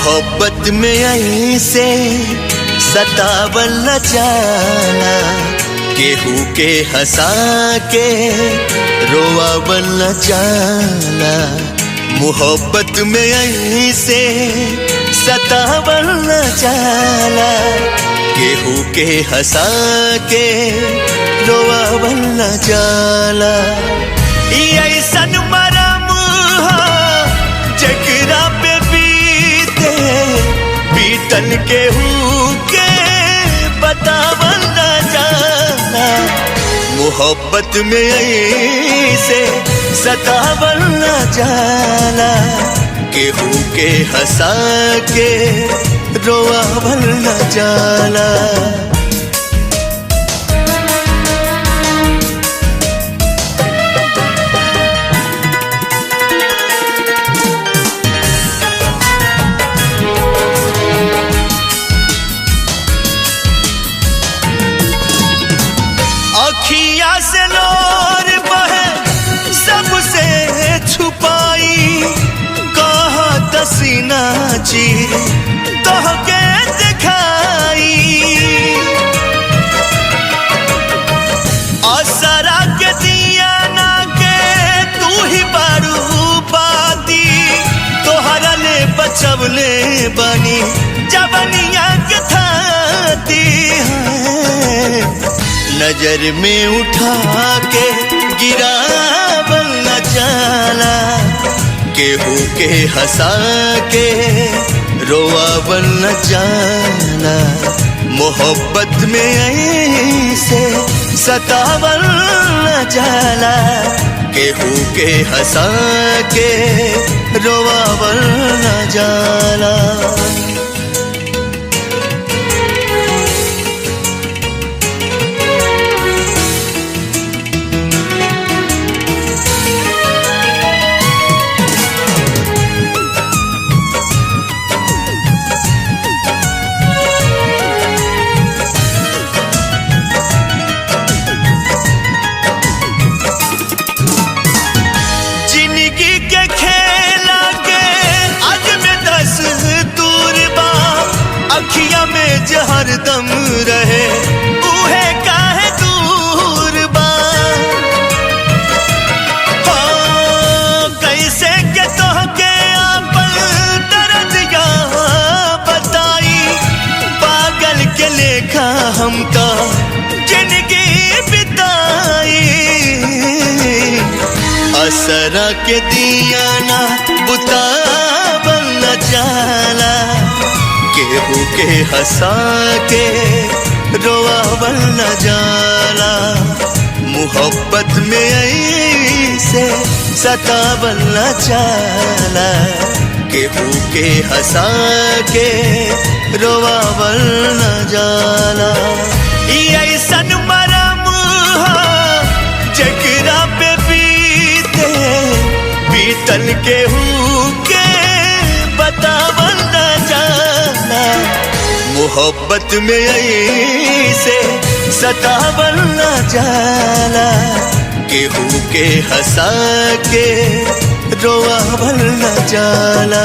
मोहब्बत में ऐसे सतावल न जाला, केहू के हंसा के रोआवल न जाला। मोहब्बत में ऐसे सतावल न जाला, केहू के हंसा के रोआवल न जाला। ऐसन मरम जकरा पे बीते बीतल केहू के बतावल न जाला। मोहब्बत में ऐसे सतावल न जाला, केहू के हंसा के रोआवल न जाला। अखियाँ से लोर बहे सबसे छुपाई, कहा दसीना चीर तोहके दिखाई। असरा के दिया ना के तू ही बारू बाती, तोहरा ले बचवले बनी जवनिया के थाती। नजर में उठा के गिरावल न जाला, केहू के हंसा के रोआवल न जाला। मोहब्बत में ऐसे सतावल न जाला, केहू के हंसा के रोआवल न जाला। अखियाँ में हरदम रहे उहे काहे दूर बा। कैसे के तोहके आपन दर्दिया बताई, पागल के लेखा हमका जिंदगी बिताई। असरा के दिया ना बुतावल न जाला, केहू के हंसा के रोआवल न जाला। मोहब्बत में ऐसे सतावल न जाला, केहू के हंसा के रोआवल न जाला। ऐसन मरम जकरा पे बीते बीतल केहू के बतावल न जाला। मोहब्बत में ऐसे सतावल न जाला, केहू के हंसा के रोआवल न जाला।